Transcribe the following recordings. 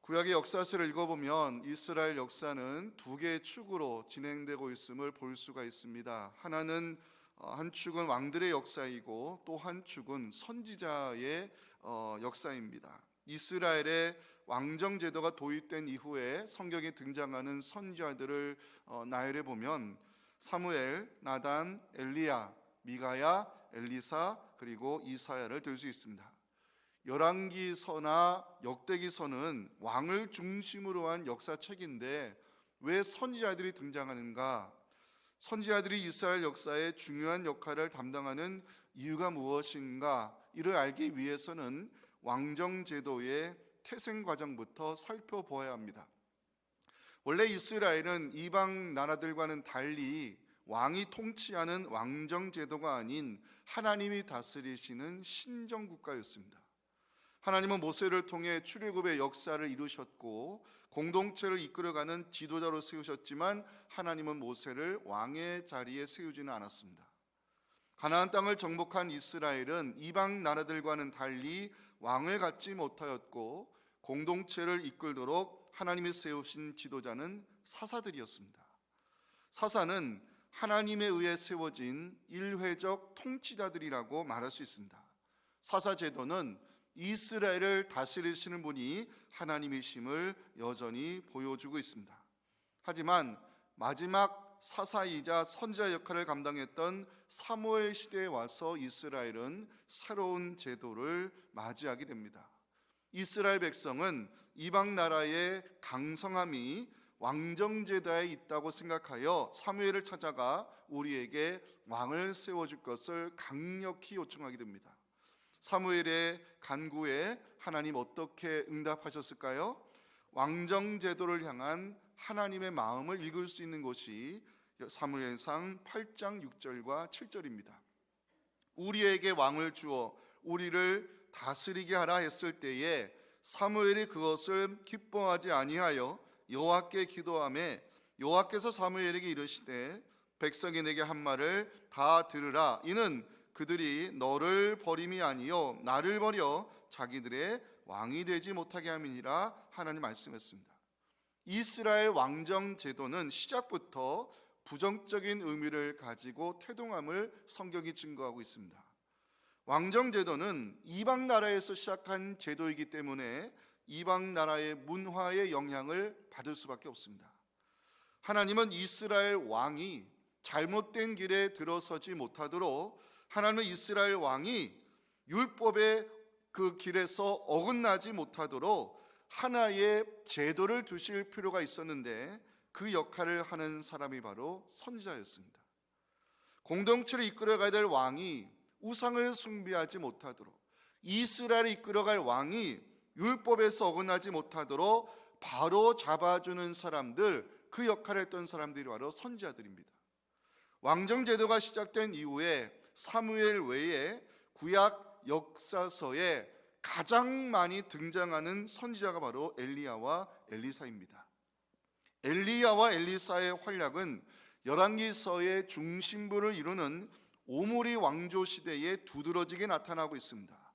구약의 역사서를 읽어보면 이스라엘 역사는 두 개의 축으로 진행되고 있음을 볼 수가 있습니다. 하나는 한 축은 왕들의 역사이고 또 한 축은 선지자의 역사입니다. 이스라엘의 왕정 제도가 도입된 이후에 성경에 등장하는 선지자들을 나열해 보면 사무엘, 나단, 엘리야, 미가야, 엘리사 그리고 이사야를 들 수 있습니다. 열왕기서나 역대기서는 왕을 중심으로 한 역사책인데 왜 선지자들이 등장하는가? 선지자들이 이스라엘 역사에 중요한 역할을 담당하는 이유가 무엇인가? 이를 알기 위해서는 왕정제도의 태생 과정부터 살펴보아야 합니다. 원래 이스라엘은 이방 나라들과는 달리 왕이 통치하는 왕정제도가 아닌 하나님이 다스리시는 신정국가였습니다. 하나님은 모세를 통해 출애굽의 역사를 이루셨고 공동체를 이끌어가는 지도자로 세우셨지만 하나님은 모세를 왕의 자리에 세우지는 않았습니다. 가나안 땅을 정복한 이스라엘은 이방 나라들과는 달리 왕을 갖지 못하였고 공동체를 이끌도록 하나님이 세우신 지도자는 사사들이었습니다. 사사는 하나님에 의해 세워진 일회적 통치자들이라고 말할 수 있습니다. 사사 제도는 이스라엘을 다스리시는 분이 하나님이심을 여전히 보여주고 있습니다. 하지만 마지막 사사이자 선지자 역할을 감당했던 사무엘 시대에 와서 이스라엘은 새로운 제도를 맞이하게 됩니다. 이스라엘 백성은 이방 나라의 강성함이 왕정제도에 있다고 생각하여 사무엘을 찾아가 우리에게 왕을 세워줄 것을 강력히 요청하게 됩니다. 사무엘의 간구에 하나님 어떻게 응답하셨을까요? 왕정제도를 향한 하나님의 마음을 읽을 수 있는 곳이 사무엘상 8장 6절과 7절입니다. 우리에게 왕을 주어 우리를 다스리게 하라 했을 때에 사무엘이 그것을 기뻐하지 아니하여 여호와께 기도하매 여호와께서 사무엘에게 이르시되 백성이 내게 한 말을 다 들으라. 이는 그들이 너를 버림이 아니요 나를 버려 자기들의 왕이 되지 못하게 함이니라. 하나님 말씀했습니다. 이스라엘 왕정 제도는 시작부터 부정적인 의미를 가지고 태동함을 성경이 증거하고 있습니다. 왕정 제도는 이방 나라에서 시작한 제도이기 때문에 이방 나라의 문화의 영향을 받을 수밖에 없습니다. 하나님은 이스라엘 왕이 잘못된 길에 들어서지 못하도록 하나님은 이스라엘 왕이 율법의 그 길에서 어긋나지 못하도록 하나의 제도를 두실 필요가 있었는데 그 역할을 하는 사람이 바로 선지자였습니다. 공동체를 이끌어가야 될 왕이 우상을 숭배하지 못하도록, 이스라엘을 이끌어갈 왕이 율법에서 어긋나지 못하도록 바로 잡아주는 사람들, 그 역할을 했던 사람들이 바로 선지자들입니다. 왕정제도가 시작된 이후에 사무엘 외에 구약 역사서에 가장 많이 등장하는 선지자가 바로 엘리야와 엘리사입니다. 엘리야와 엘리사의 활약은 열왕기서의 중심부를 이루는 오므리 왕조 시대에 두드러지게 나타나고 있습니다.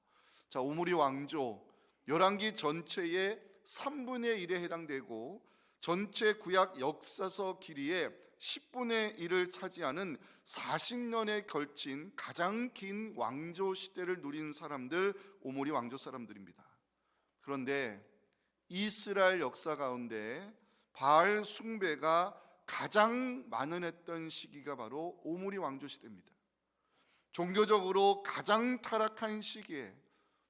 자, 오므리 왕조, 열왕기 전체의 3분의 1에 해당되고 전체 구약 역사서 길이의 10분의 1을 차지하는 40년에 걸친 가장 긴 왕조 시대를 누린 사람들, 오므리 왕조 사람들입니다. 그런데 이스라엘 역사 가운데 바알 숭배가 가장 만연했던 시기가 바로 오므리 왕조 시대입니다. 종교적으로 가장 타락한 시기에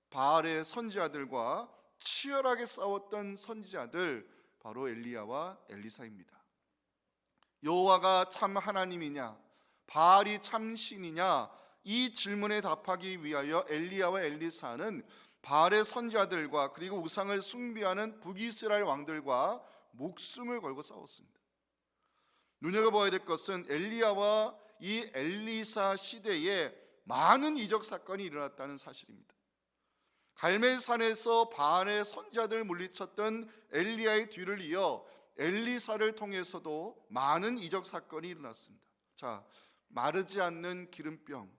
바알의 선지자들과 치열하게 싸웠던 선지자들, 바로 엘리야와 엘리사입니다. 여호와가 참 하나님이냐, 바알이 참 신이냐, 이 질문에 답하기 위하여 엘리야와 엘리사는 바알의 선지자들과 그리고 우상을 숭배하는 북이스라엘 왕들과 목숨을 걸고 싸웠습니다. 눈여겨봐야 될 것은 엘리야와 이 엘리사 시대에 많은 이적 사건이 일어났다는 사실입니다. 갈멜산에서 바알의 선지자들을 물리쳤던 엘리야의 뒤를 이어 엘리사를 통해서도 많은 이적 사건이 일어났습니다. 자, 마르지 않는 기름병,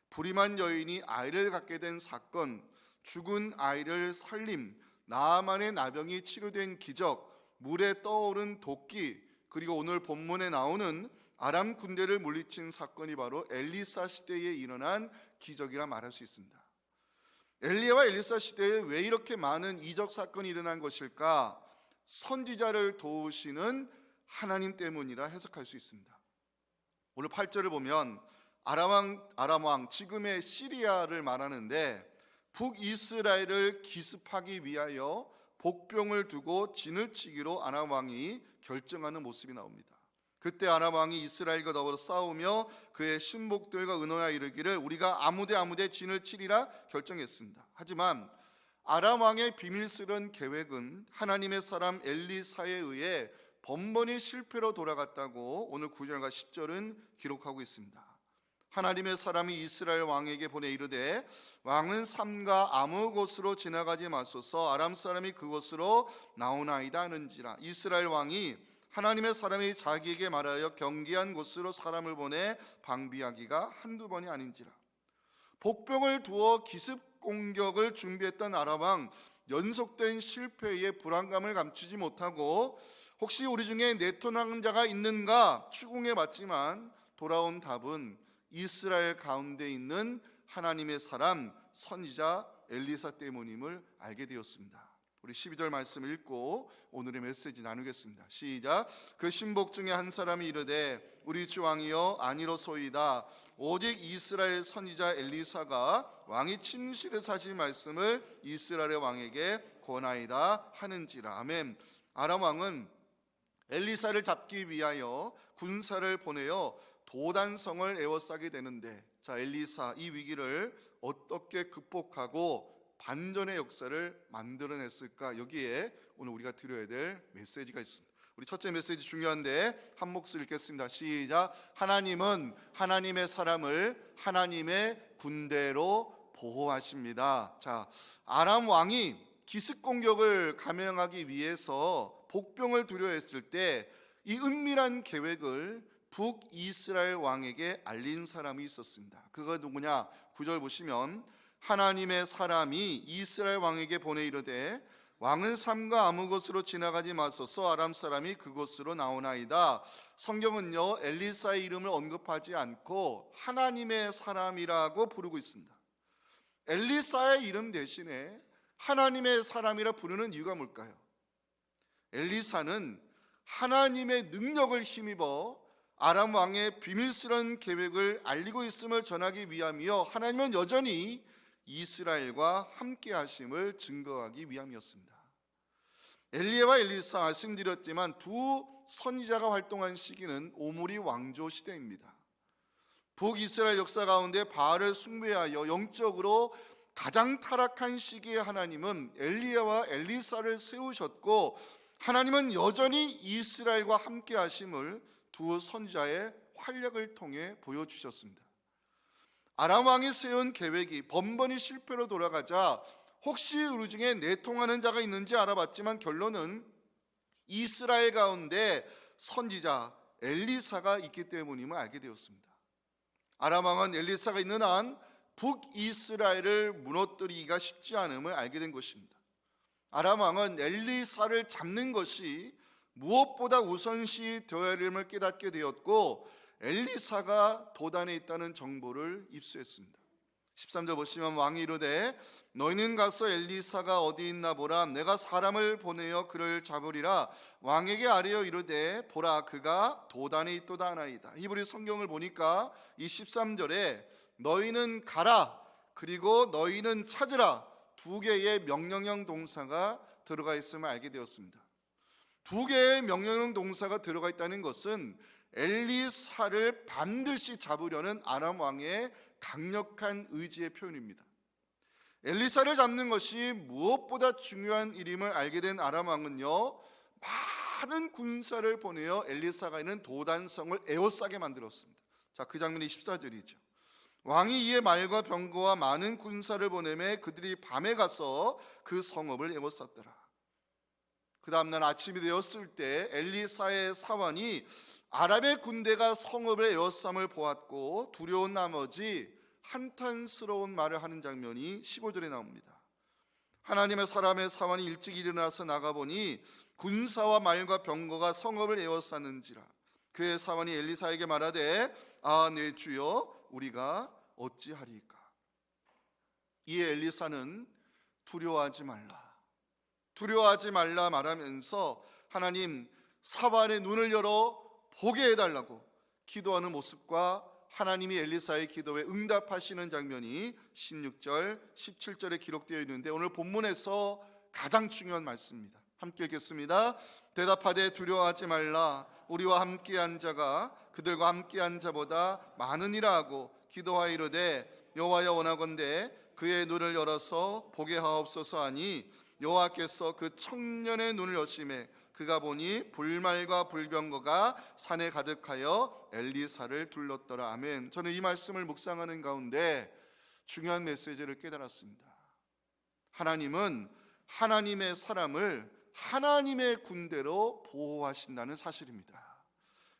불임한 여인이 아이를 갖게 된 사건, 죽은 아이를 살림, 나아만의 나병이 치료된 기적, 물에 떠오른 도끼, 그리고 오늘 본문에 나오는 아람 군대를 물리친 사건이 바로 엘리사 시대에 일어난 기적이라 말할 수 있습니다. 엘리야와 엘리사 시대에 왜 이렇게 많은 이적 사건이 일어난 것일까? 선지자를 도우시는 하나님 때문이라 해석할 수 있습니다. 오늘 8절을 보면 아람왕 지금의 시리아를 말하는데 북이스라엘을 기습하기 위하여 복병을 두고 진을 치기로 아람왕이 결정하는 모습이 나옵니다. 그때 아람왕이 이스라엘과 더불어 싸우며 그의 신복들과 의논하여 이르기를 우리가 아무데 진을 치리라 결정했습니다. 하지만 아람왕의 비밀스러운 계획은 하나님의 사람 엘리사에 의해 번번이 실패로 돌아갔다고 오늘 9절과 10절은 기록하고 있습니다. 하나님의 사람이 이스라엘 왕에게 보내 이르되 왕은 삼가 아무 곳으로 지나가지 마소서 아람 사람이 그곳으로 나오나이다 하는지라. 이스라엘 왕이 하나님의 사람이 자기에게 말하여 경계한 곳으로 사람을 보내 방비하기가 한두 번이 아닌지라. 복병을 두어 기습 공격을 준비했던 아람 왕, 연속된 실패에 불안감을 감추지 못하고 혹시 우리 중에 내통한 자가 있는가 추궁해 봤지만 돌아온 답은 이스라엘 가운데 있는 하나님의 사람 선지자 엘리사 때문임을 알게 되었습니다. 우리 12절 말씀 읽고 오늘의 메시지 나누겠습니다. 시작. 그 신복 중에 한 사람이 이르되 우리 주 왕이여 아니로소이다. 오직 이스라엘 선지자 엘리사가 왕이 침실에 사신 말씀을 이스라엘의 왕에게 권하이다 하는지라. 아멘. 아람 왕은 엘리사를 잡기 위하여 군사를 보내어 도단성을 에워싸게 되는데, 자, 엘리사 이 위기를 어떻게 극복하고 반전의 역사를 만들어냈을까? 여기에 오늘 우리가 드려야 될 메시지가 있습니다. 우리 첫째 메시지 중요한데 한 목소리 읽겠습니다. 시작. 하나님은 하나님의 사람을 하나님의 군대로 보호하십니다. 자, 아람 왕이 기습 공격을 감행하기 위해서 복병을 두려워했을 때 이 은밀한 계획을 북이스라엘 왕에게 알린 사람이 있었습니다. 그가 누구냐? 9절 보시면 하나님의 사람이 이스라엘 왕에게 보내 이르되 왕은 삼가 아무 곳으로 지나가지 마소서 아람 사람이 그곳으로 나오나이다. 성경은요 엘리사의 이름을 언급하지 않고 하나님의 사람이라고 부르고 있습니다. 엘리사의 이름 대신에 하나님의 사람이라 부르는 이유가 뭘까요? 엘리사는 하나님의 능력을 힘입어 아람 왕의 비밀스러운 계획을 알리고 있음을 전하기 위함이요 하나님은 여전히 이스라엘과 함께 하심을 증거하기 위함이었습니다. 엘리야와 엘리사 말씀드렸지만 두 선지자가 활동한 시기는 오므리 왕조 시대입니다. 북이스라엘 역사 가운데 바알을 숭배하여 영적으로 가장 타락한 시기에 하나님은 엘리야와 엘리사를 세우셨고 하나님은 여전히 이스라엘과 함께 하심을 두 선지자의 활약을 통해 보여주셨습니다. 아람 왕이 세운 계획이 번번이 실패로 돌아가자 혹시 우리 중에 내통하는 자가 있는지 알아봤지만 결론은 이스라엘 가운데 선지자 엘리사가 있기 때문임을 알게 되었습니다. 아람 왕은 엘리사가 있는 한 북이스라엘을 무너뜨리기가 쉽지 않음을 알게 된 것입니다. 아람 왕은 엘리사를 잡는 것이 무엇보다 우선시 되어야 할 일임을 깨닫게 되었고 엘리사가 도단에 있다는 정보를 입수했습니다. 13절 보시면 왕이 이르되 너희는 가서 엘리사가 어디 있나 보라. 내가 사람을 보내어 그를 잡으리라. 왕에게 아뢰어 이르되 보라 그가 도단에 있도다 하나이다. 히브리 성경을 보니까 이 13절에 너희는 가라 그리고 너희는 찾으라 두 개의 명령형 동사가 들어가 있음을 알게 되었습니다. 두 개의 명령형 동사가 들어가 있다는 것은 엘리사를 반드시 잡으려는 아람 왕의 강력한 의지의 표현입니다. 엘리사를 잡는 것이 무엇보다 중요한 일임을 알게 된 아람 왕은요 많은 군사를 보내어 엘리사가 있는 도단성을 에워싸게 만들었습니다. 자, 그 장면이 14절이죠. 왕이 이에 말과 병거와 많은 군사를 보내매 그들이 밤에 가서 그 성읍을 에워쌌더라. 그 다음날 아침이 되었을 때 엘리사의 사원이 아람의 군대가 성읍을 에워싸움을 보았고 두려운 나머지 한탄스러운 말을 하는 장면이 15절에 나옵니다. 하나님의 사람의 사환이 일찍 일어나서 나가보니 군사와 말과 병거가 성읍을 에워싸는지라. 그의 사환이 엘리사에게 말하되 아 내 주여 우리가 어찌하리까. 이에 엘리사는 두려워하지 말라 말하면서 하나님 사환의 눈을 열어 보게 해달라고 기도하는 모습과 하나님이 엘리사의 기도에 응답하시는 장면이 16절, 17절에 기록되어 있는데 오늘 본문에서 가장 중요한 말씀입니다. 함께 읽겠습니다. 대답하되 두려워하지 말라. 우리와 함께한 자가 그들과 함께한 자보다 많으니라 하고 기도하이르되 여호와여 원하건대 그의 눈을 열어서 보게 하옵소서 하니 여호와께서 그 청년의 눈을 여심해 그가 보니 불말과 불병거가 산에 가득하여 엘리사를 둘렀더라. 아멘. 저는 이 말씀을 묵상하는 가운데 중요한 메시지를 깨달았습니다. 하나님은 하나님의 사람을 하나님의 군대로 보호하신다는 사실입니다.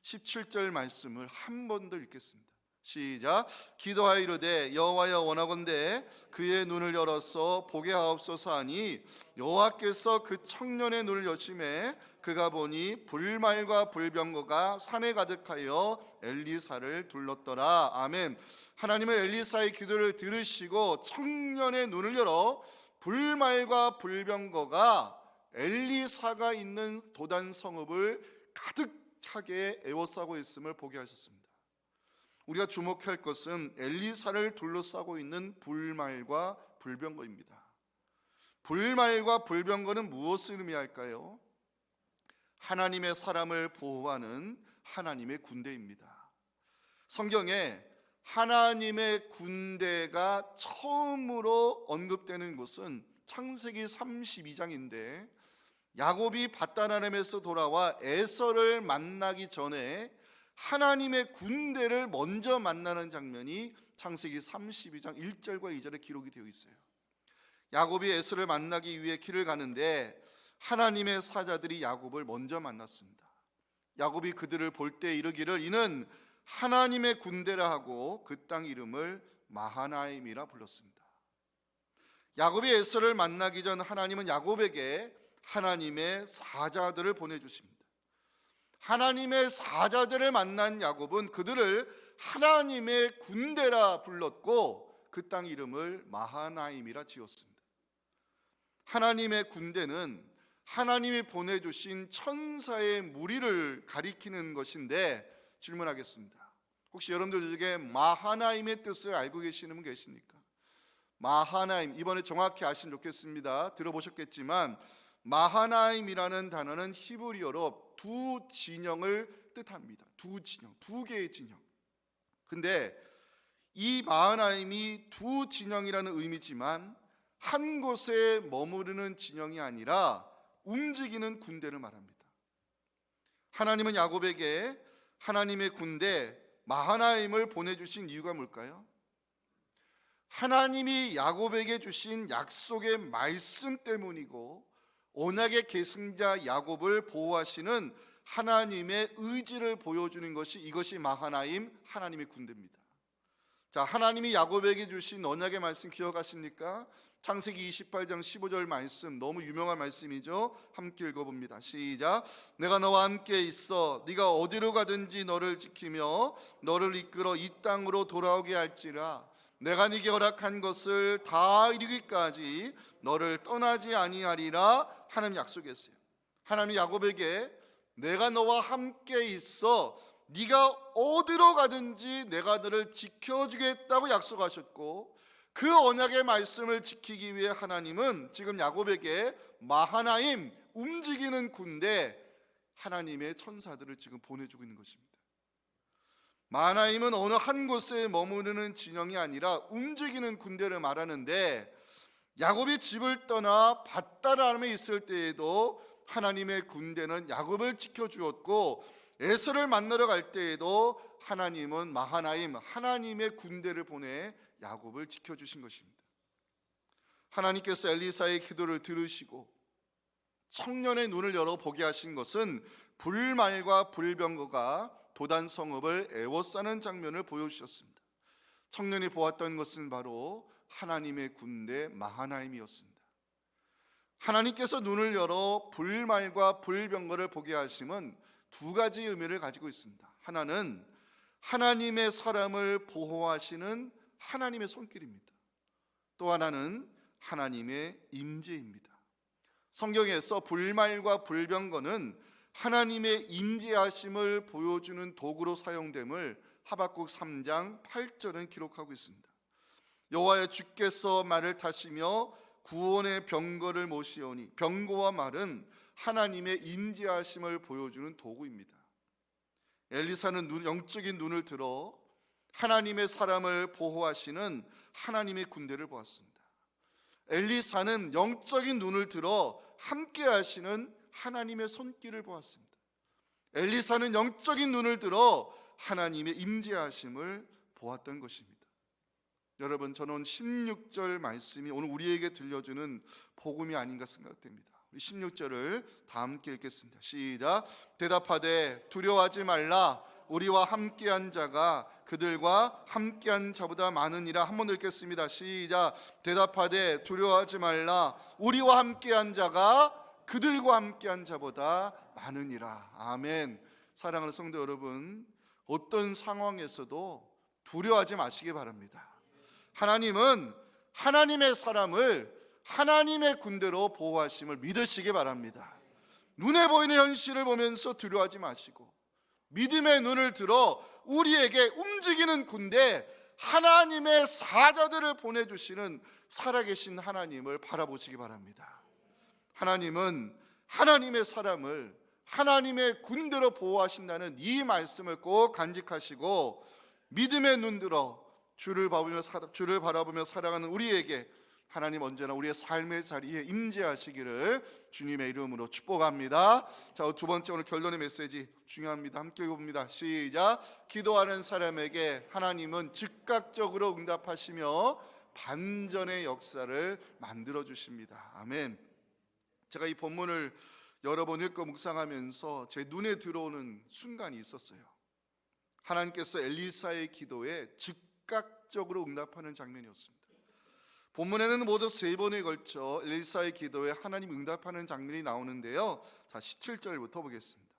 17절 말씀을 한 번 더 읽겠습니다. 시작. 기도하이르되 여호와여 원하건대 그의 눈을 열어서 보게 하옵소서 하니 여호와께서 그 청년의 눈을 여심해 그가 보니 불말과 불병거가 산에 가득하여 엘리사를 둘렀더라. 아멘. 하나님은 엘리사의 기도를 들으시고 청년의 눈을 열어 불말과 불병거가 엘리사가 있는 도단 성읍을 가득하게 에워싸고 있음을 보게 하셨습니다. 우리가 주목할 것은 엘리사를 둘러싸고 있는 불말과 불병거입니다. 불말과 불병거는 무엇을 의미할까요? 하나님의 사람을 보호하는 하나님의 군대입니다. 성경에 하나님의 군대가 처음으로 언급되는 곳은 창세기 32장인데 야곱이 밧단아람에서 돌아와 에서를 만나기 전에 하나님의 군대를 먼저 만나는 장면이 창세기 32장 1절과 2절에 기록이 되어 있어요. 야곱이 에서를 만나기 위해 길을 가는데 하나님의 사자들이 야곱을 먼저 만났습니다. 야곱이 그들을 볼 때 이르기를 이는 하나님의 군대라 하고 그 땅 이름을 마하나임이라 불렀습니다. 야곱이 에서를 만나기 전 하나님은 야곱에게 하나님의 사자들을 보내주십니다. 하나님의 사자들을 만난 야곱은 그들을 하나님의 군대라 불렀고 그 땅 이름을 마하나임이라 지었습니다. 하나님의 군대는 하나님이 보내주신 천사의 무리를 가리키는 것인데 질문하겠습니다. 혹시 여러분들 중에 마하나임의 뜻을 알고 계시는 분 계십니까? 마하나임, 이번에 정확히 아시면 좋겠습니다. 들어보셨겠지만 마하나임이라는 단어는 히브리어로 두 진영을 뜻합니다. 두 진영, 두 개의 진영. 근데 이 마하나임이 두 진영이라는 의미지만 한 곳에 머무르는 진영이 아니라 움직이는 군대를 말합니다. 하나님은 야곱에게 하나님의 군대 마하나임을 보내주신 이유가 뭘까요? 하나님이 야곱에게 주신 약속의 말씀 때문이고 언약의 계승자 야곱을 보호하시는 하나님의 의지를 보여주는 것이 이것이 마하나임 하나님의 군대입니다. 자, 하나님이 야곱에게 주신 언약의 말씀 기억하십니까? 창세기 28장 15절 말씀, 너무 유명한 말씀이죠. 함께 읽어봅니다. 시작. 내가 너와 함께 있어 네가 어디로 가든지 너를 지키며 너를 이끌어 이 땅으로 돌아오게 할지라. 내가 네게 허락한 것을 다 이루기까지 너를 떠나지 아니하리라 하나님 약속했어요. 하나님이 야곱에게 내가 너와 함께 있어 네가 어디로 가든지 내가 너를 지켜주겠다고 약속하셨고 그 언약의 말씀을 지키기 위해 하나님은 지금 야곱에게 마하나임, 움직이는 군대, 하나님의 천사들을 지금 보내주고 있는 것입니다. 마하나임은 어느 한 곳에 머무르는 진영이 아니라 움직이는 군대를 말하는데 야곱이 집을 떠나 밧단아람에 있을 때에도 하나님의 군대는 야곱을 지켜주었고 에서를 만나러 갈 때에도 하나님은 마하나임, 하나님의 군대를 보내 야곱을 지켜주신 것입니다. 하나님께서 엘리사의 기도를 들으시고 청년의 눈을 열어 보게 하신 것은 불말과 불병거가 도단 성읍을 에워싸는 장면을 보여주셨습니다. 청년이 보았던 것은 바로 하나님의 군대 마하나임이었습니다. 하나님께서 눈을 열어 불말과 불병거를 보게 하심은 두 가지 의미를 가지고 있습니다. 하나는 하나님의 사람을 보호하시는 하나님의 손길입니다. 또 하나는 하나님의 임재입니다. 성경에서 불말과 불병거는 하나님의 임재하심을 보여주는 도구로 사용됨을 하박국 3장 8절은 기록하고 있습니다. 여호와여 주께서 말을 타시며 구원의 병거를 모시오니, 병거와 말은 하나님의 임재하심을 보여주는 도구입니다. 엘리사는 영적인 눈을 들어 하나님의 사람을 보호하시는 하나님의 군대를 보았습니다. 엘리사는 영적인 눈을 들어 함께 하시는 하나님의 손길을 보았습니다. 엘리사는 영적인 눈을 들어 하나님의 임재하심을 보았던 것입니다. 여러분, 저는 16절 말씀이 오늘 우리에게 들려주는 복음이 아닌가 생각됩니다. 16절을 다 함께 읽겠습니다. 시작. 대답하되 두려워하지 말라. 우리와 함께한 자가 그들과 함께한 자보다 많으니라. 한번 읽겠습니다. 시작. 대답하되 두려워하지 말라. 우리와 함께한 자가 그들과 함께한 자보다 많으니라. 아멘. 사랑하는 성도 여러분, 어떤 상황에서도 두려워하지 마시기 바랍니다. 하나님은 하나님의 사람을 하나님의 군대로 보호하심을 믿으시기 바랍니다. 눈에 보이는 현실을 보면서 두려워하지 마시고 믿음의 눈을 들어 우리에게 움직이는 군대, 하나님의 사자들을 보내주시는 살아계신 하나님을 바라보시기 바랍니다. 하나님은 하나님의 사람을 하나님의 군대로 보호하신다는 이 말씀을 꼭 간직하시고 믿음의 눈 들어 주를 바라보며 살아가는 우리에게 하나님 언제나 우리의 삶의 자리에 임재하시기를 주님의 이름으로 축복합니다. 자, 두 번째 오늘 결론의 메시지 중요합니다. 함께 읽어봅니다. 시작. 기도하는 사람에게 하나님은 즉각적으로 응답하시며 반전의 역사를 만들어 주십니다. 아멘. 제가 이 본문을 여러 번 읽고 묵상하면서 제 눈에 들어오는 순간이 있었어요. 하나님께서 엘리사의 기도에 즉각적으로 응답하는 장면이었습니다. 본문에는 모두 3번에 걸쳐 엘리사의 기도에 하나님 응답하는 장면이 나오는데요. 자, 17절부터 보겠습니다.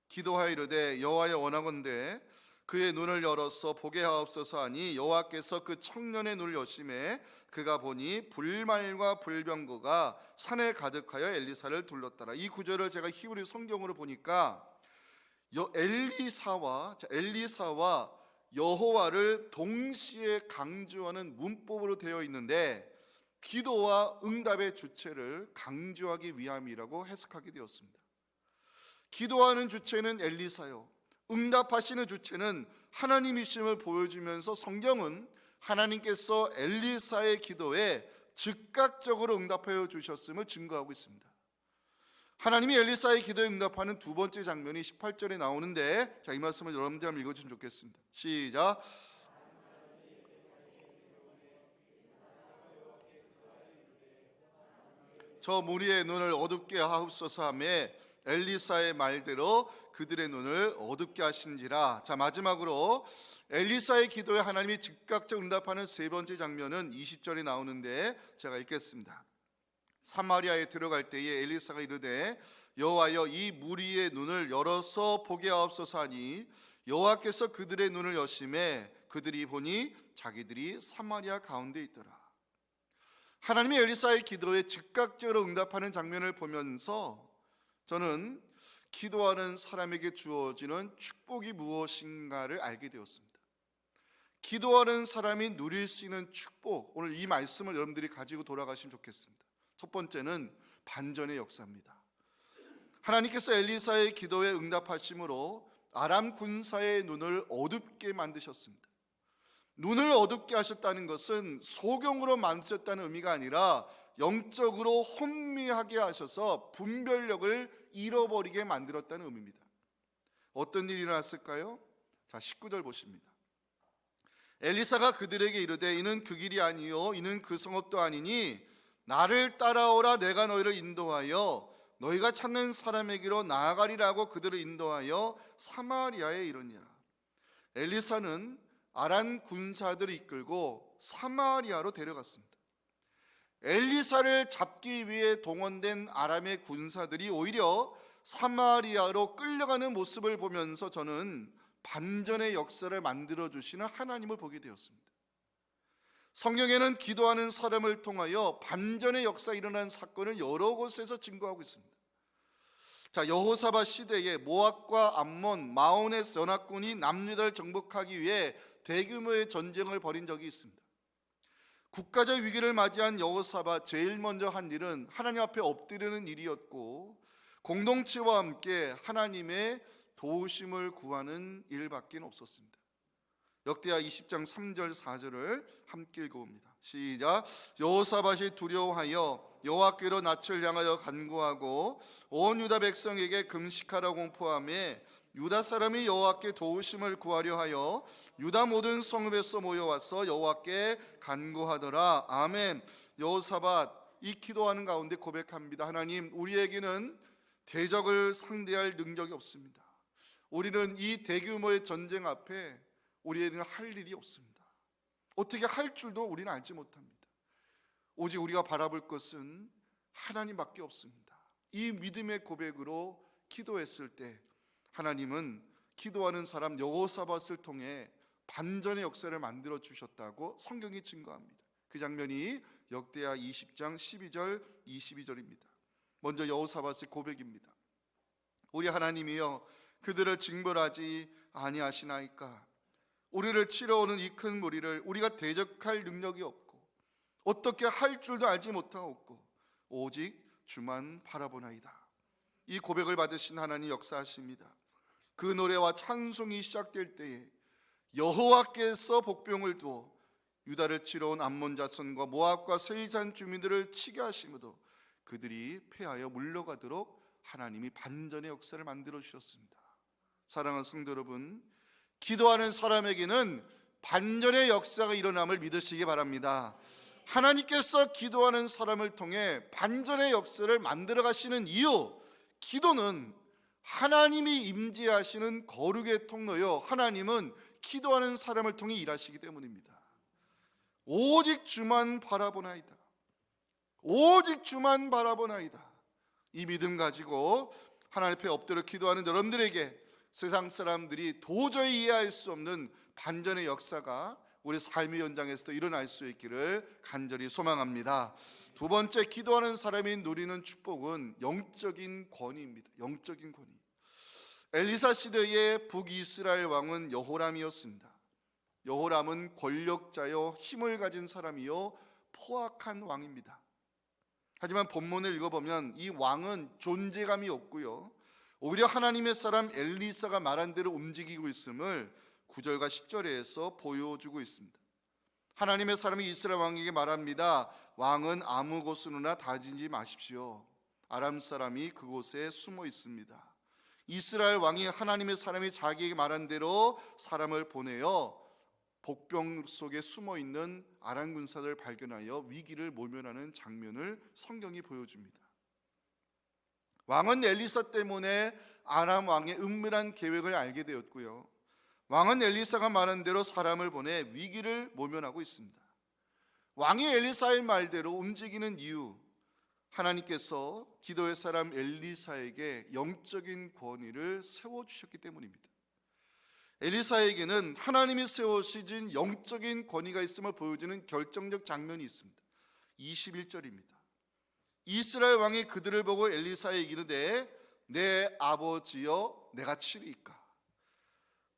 기도하여 이르되 여호와여 원하건대 그의 눈을 열어서 보게 하옵소서 하니 여호와께서 그 청년의 눈을 여심해 그가 보니 불말과 불병거가 산에 가득하여 엘리사를 둘렀더라. 이 구절을 제가 히브리 성경으로 보니까 엘리사와 여호와를 동시에 강조하는 문법으로 되어 있는데 기도와 응답의 주체를 강조하기 위함이라고 해석하게 되었습니다. 기도하는 주체는 엘리사요, 응답하시는 주체는 하나님이심을 보여주면서 성경은 하나님께서 엘리사의 기도에 즉각적으로 응답하여 주셨음을 증거하고 있습니다. 하나님이 엘리사의 기도에 응답하는 두 번째 장면이 18절에 나오는데, 자, 이 말씀을 여러분들 한번 읽어주시면 좋겠습니다. 시작. 저 무리의 눈을 어둡게 하옵소서 하며 엘리사의 말대로 그들의 눈을 어둡게 하신지라. 자, 마지막으로 엘리사의 기도에 하나님이 즉각적 응답하는 세 번째 장면은 20절에 나오는데 제가 읽겠습니다. 사마리아에 들어갈 때에 엘리사가 이르되 여호와여 이 무리의 눈을 열어서 보게 하옵소서 하니 여호와께서 그들의 눈을 여심해 그들이 보니 자기들이 사마리아 가운데 있더라. 하나님이 엘리사의 기도에 즉각적으로 응답하는 장면을 보면서 저는 기도하는 사람에게 주어지는 축복이 무엇인가를 알게 되었습니다. 기도하는 사람이 누릴 수 있는 축복, 오늘 이 말씀을 여러분들이 가지고 돌아가시면 좋겠습니다. 첫 번째는 반전의 역사입니다. 하나님께서 엘리사의 기도에 응답하심으로 아람 군사의 눈을 어둡게 만드셨습니다. 눈을 어둡게 하셨다는 것은 소경으로 만드셨다는 의미가 아니라 영적으로 혼미하게 하셔서 분별력을 잃어버리게 만들었다는 의미입니다. 어떤 일이 일어났을까요? 자, 19절 보십니다. 엘리사가 그들에게 이르되 이는 그 길이 아니요 이는 그 성읍도 아니니 나를 따라오라. 내가 너희를 인도하여 너희가 찾는 사람에게로 나아가리라고 그들을 인도하여 사마리아에 이르니라. 엘리사는 아람 군사들을 이끌고 사마리아로 데려갔습니다. 엘리사를 잡기 위해 동원된 아람의 군사들이 오히려 사마리아로 끌려가는 모습을 보면서 저는 반전의 역사를 만들어 주시는 하나님을 보게 되었습니다. 성경에는 기도하는 사람을 통하여 반전의 역사 일어난 사건을 여러 곳에서 증거하고 있습니다. 자, 여호사밧 시대에 모압과 암몬, 마온의 연합군이 남유다를 정복하기 위해 대규모의 전쟁을 벌인 적이 있습니다. 국가적 위기를 맞이한 여호사밧 제일 먼저 한 일은 하나님 앞에 엎드리는 일이었고, 공동체와 함께 하나님의 도우심을 구하는 일밖에 없었습니다. 역대하 20장 3절 4절을 함께 읽어봅니다. 시작. 여호사밧이 두려워하여 여호와께로 낯을 향하여 간구하고 온 유다 백성에게 금식하라 공포하며 유다 사람이 여호와께 도우심을 구하려 하여 유다 모든 성읍에서 모여와서 여호와께 간구하더라. 아멘. 여호사밧 이 기도하는 가운데 고백합니다. 하나님, 우리에게는 대적을 상대할 능력이 없습니다. 우리는 이 대규모의 전쟁 앞에 우리에게는 할 일이 없습니다. 어떻게 할 줄도 우리는 알지 못합니다. 오직 우리가 바라볼 것은 하나님밖에 없습니다. 이 믿음의 고백으로 기도했을 때 하나님은 기도하는 사람 여호사밧을 통해 반전의 역사를 만들어 주셨다고 성경이 증거합니다. 그 장면이 역대하 20장 12절 22절입니다. 먼저 여호사밧의 고백입니다. 우리 하나님이여, 그들을 징벌하지 아니하시나이까? 우리를 치러오는 이 큰 무리를 우리가 대적할 능력이 없고 어떻게 할 줄도 알지 못하옵고 오직 주만 바라보나이다. 이 고백을 받으신 하나님 역사하십니다. 그 노래와 찬송이 시작될 때에 여호와께서 복병을 두어 유다를 치러온 암몬 자손과 모압과 세일산 주민들을 치게 하심으로 그들이 패하여 물러가도록 하나님이 반전의 역사를 만들어 주셨습니다. 사랑하는 성도 여러분, 기도하는 사람에게는 반전의 역사가 일어남을 믿으시기 바랍니다. 하나님께서 기도하는 사람을 통해 반전의 역사를 만들어 가시는 이유, 기도는 하나님이 임재하시는 거룩의 통로요, 하나님은 기도하는 사람을 통해 일하시기 때문입니다. 오직 주만 바라보나이다. 오직 주만 바라보나이다. 이 믿음 가지고 하나님 앞에 엎드려 기도하는 여러분들에게 세상 사람들이 도저히 이해할 수 없는 반전의 역사가 우리 삶의 현장에서도 일어날 수 있기를 간절히 소망합니다. 두 번째, 기도하는 사람이 누리는 축복은 영적인 권위입니다. 영적인 권위. 엘리사 시대의 북이스라엘 왕은 여호람이었습니다. 여호람은 권력자요 힘을 가진 사람이요 포악한 왕입니다. 하지만 본문을 읽어보면 이 왕은 존재감이 없고요, 오히려 하나님의 사람 엘리사가 말한 대로 움직이고 있음을 9절과 10절에서 보여주고 있습니다. 하나님의 사람이 이스라엘 왕에게 말합니다. 왕은 아무 곳으로나 다니지 마십시오. 아람 사람이 그곳에 숨어 있습니다. 이스라엘 왕이 하나님의 사람이 자기에게 말한 대로 사람을 보내어 복병 속에 숨어 있는 아람 군사들을 발견하여 위기를 모면하는 장면을 성경이 보여줍니다. 왕은 엘리사 때문에 아람 왕의 은밀한 계획을 알게 되었고요, 왕은 엘리사가 말한 대로 사람을 보내 위기를 모면하고 있습니다. 왕이 엘리사의 말대로 움직이는 이유, 하나님께서 기도의 사람 엘리사에게 영적인 권위를 세워주셨기 때문입니다. 엘리사에게는 하나님이 세우신 영적인 권위가 있음을 보여주는 결정적 장면이 있습니다. 21절입니다. 이스라엘 왕이 그들을 보고 엘리사에게 이르되 내 아버지여 내가 치리이까?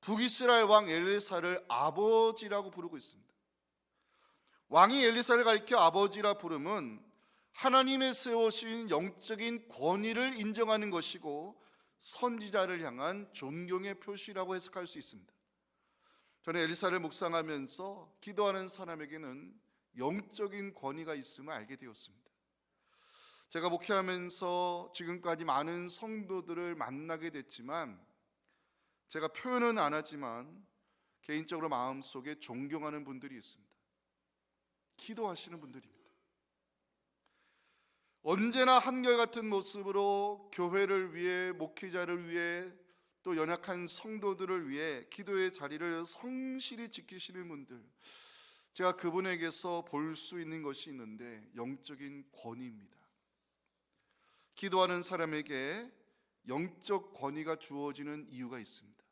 북이스라엘 왕 엘리사를 아버지라고 부르고 있습니다. 왕이 엘리사를 가리켜 아버지라 부름은 하나님의 세우신 영적인 권위를 인정하는 것이고 선지자를 향한 존경의 표시라고 해석할 수 있습니다. 저는 엘리사를 묵상하면서 기도하는 사람에게는 영적인 권위가 있음을 알게 되었습니다. 제가 목회하면서 지금까지 많은 성도들을 만나게 됐지만 제가 표현은 안 하지만 개인적으로 마음속에 존경하는 분들이 있습니다. 기도하시는 분들입니다. 언제나 한결같은 모습으로 교회를 위해, 목회자를 위해, 또 연약한 성도들을 위해 기도의 자리를 성실히 지키시는 분들, 제가 그분에게서 볼 수 있는 것이 있는데 영적인 권위입니다. 기도하는 사람에게 영적 권위가 주어지는 이유가 있습니다.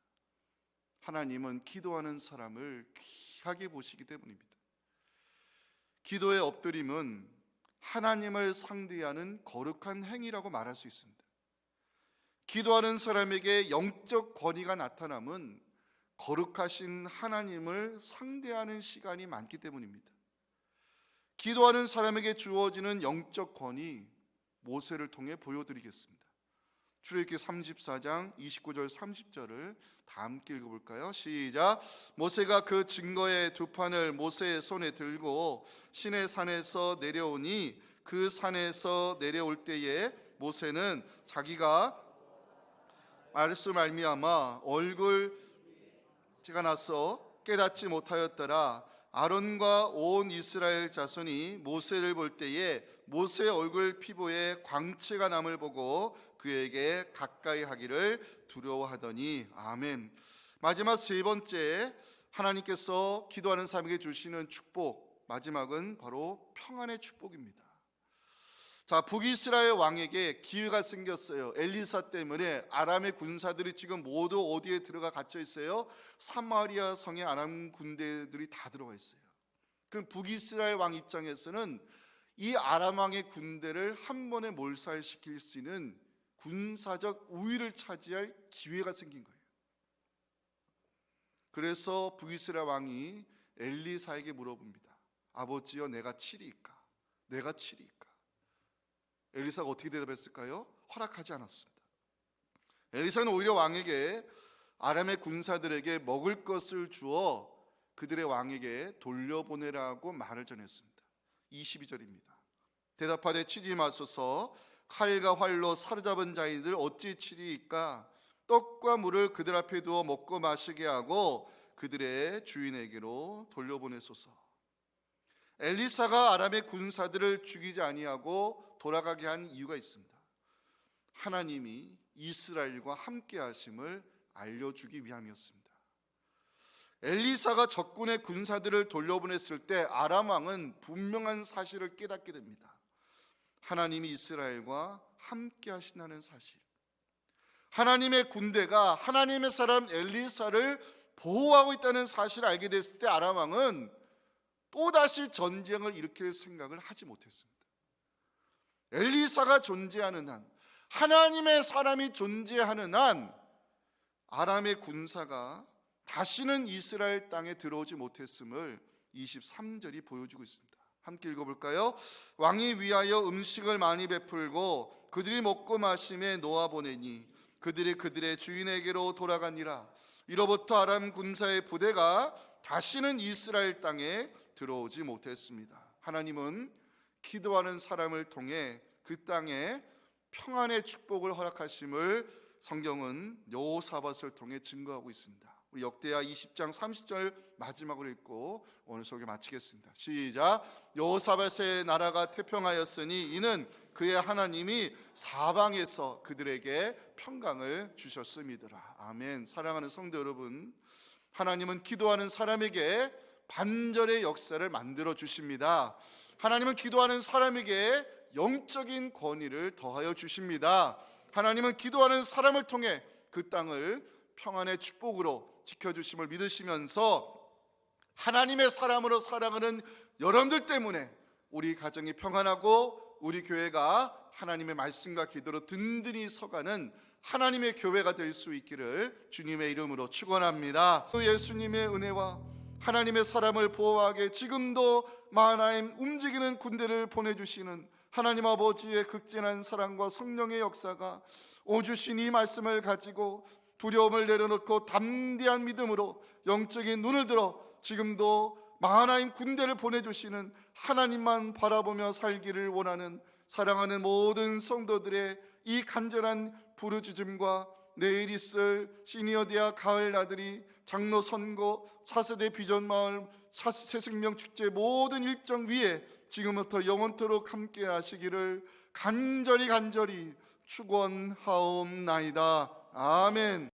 하나님은 기도하는 사람을 귀하게 보시기 때문입니다. 기도의 엎드림은 하나님을 상대하는 거룩한 행위라고 말할 수 있습니다. 기도하는 사람에게 영적 권위가 나타남은 거룩하신 하나님을 상대하는 시간이 많기 때문입니다. 기도하는 사람에게 주어지는 영적 권위, 모세를 통해 보여드리겠습니다. 출애굽기 34장 29절 30절을 다 함께 읽어볼까요? 시작. 모세가 그 증거의 두 판을 모세의 손에 들고 시내 산에서 내려오니 그 산에서 내려올 때에 모세는 자기가 말씀 말미암아 얼굴.가 나서 깨닫지 못하였더라. 아론과 온 이스라엘 자손이 모세를 볼 때에 모세의 얼굴 피부에 광채가 남을 보고 그에게 가까이 하기를 두려워하더니. 아멘. 마지막 세 번째, 하나님께서 기도하는 사람에게 주시는 축복, 마지막은 바로 평안의 축복입니다. 자, 북이스라엘 왕에게 기회가 생겼어요. 엘리사 때문에 아람의 군사들이 지금 모두 어디에 들어가 갇혀 있어요? 사마리아 성에 아람 군대들이 다 들어가 있어요. 그 북이스라엘 왕 입장에서는 이 아람 왕의 군대를 한 번에 몰살시킬 수 있는 군사적 우위를 차지할 기회가 생긴 거예요. 그래서 북이스라엘 왕이 엘리사에게 물어봅니다. 아버지여, 내가 치리이까? 내가 치리이까? 엘리사가 어떻게 대답했을까요? 허락하지 않았습니다. 엘리사는 오히려 왕에게 아람의 군사들에게 먹을 것을 주어 그들의 왕에게 돌려보내라고 말을 전했습니다. 22절입니다. 대답하되 치지 마소서. 칼과 활로 사로잡은 자이들 어찌 치리이까? 떡과 물을 그들 앞에 두어 먹고 마시게 하고 그들의 주인에게로 돌려보내소서. 엘리사가 아람의 군사들을 죽이지 아니하고 돌아가게 한 이유가 있습니다. 하나님이 이스라엘과 함께 하심을 알려주기 위함이었습니다. 엘리사가 적군의 군사들을 돌려보냈을 때 아람 왕은 분명한 사실을 깨닫게 됩니다. 하나님이 이스라엘과 함께 하신다는 사실, 하나님의 군대가 하나님의 사람 엘리사를 보호하고 있다는 사실을 알게 됐을 때 아람 왕은 또다시 전쟁을 일으킬 생각을 하지 못했습니다. 엘리사가 존재하는 한, 하나님의 사람이 존재하는 한 아람의 군사가 다시는 이스라엘 땅에 들어오지 못했음을 23절이 보여주고 있습니다. 함께 읽어볼까요? 왕이 위하여 음식을 많이 베풀고 그들이 먹고 마심에 놓아보내니 그들이 그들의 주인에게로 돌아가니라. 이로부터 아람 군사의 부대가 다시는 이스라엘 땅에 들어오지 못했습니다. 하나님은 기도하는 사람을 통해 그 땅에 평안의 축복을 허락하심을 성경은 여호사밧을 통해 증거하고 있습니다. 우리 역대하 20장 30절 마지막으로 읽고 오늘 소개 마치겠습니다. 시작. 여호사밧의 나라가 태평하였으니 이는 그의 하나님이 사방에서 그들에게 평강을 주셨음이더라. 아멘. 사랑하는 성도 여러분, 하나님은 기도하는 사람에게 반절의 역사를 만들어 주십니다. 하나님은 기도하는 사람에게 영적인 권위를 더하여 주십니다. 하나님은 기도하는 사람을 통해 그 땅을 평안의 축복으로 지켜주심을 믿으시면서 하나님의 사람으로 살아가는 여러분들 때문에 우리 가정이 평안하고 우리 교회가 하나님의 말씀과 기도로 든든히 서가는 하나님의 교회가 될 수 있기를 주님의 이름으로 축원합니다. 예수님의 은혜와 하나님의 사람을 보호하게 지금도 마하나임 움직이는 군대를 보내주시는 하나님 아버지의 극진한 사랑과 성령의 역사가 오주신 이 말씀을 가지고 두려움을 내려놓고 담대한 믿음으로 영적인 눈을 들어 지금도 마하나임 군대를 보내주시는 하나님만 바라보며 살기를 원하는 사랑하는 모든 성도들의 이 간절한 부르짖음과 내일 있을 시니어 대학 가을 나들이 장로 선거 4세대 비전 마을 새생명 축제 모든 일정 위에 지금부터 영원토록 함께 하시기를 간절히 축원하옵나이다. 아멘.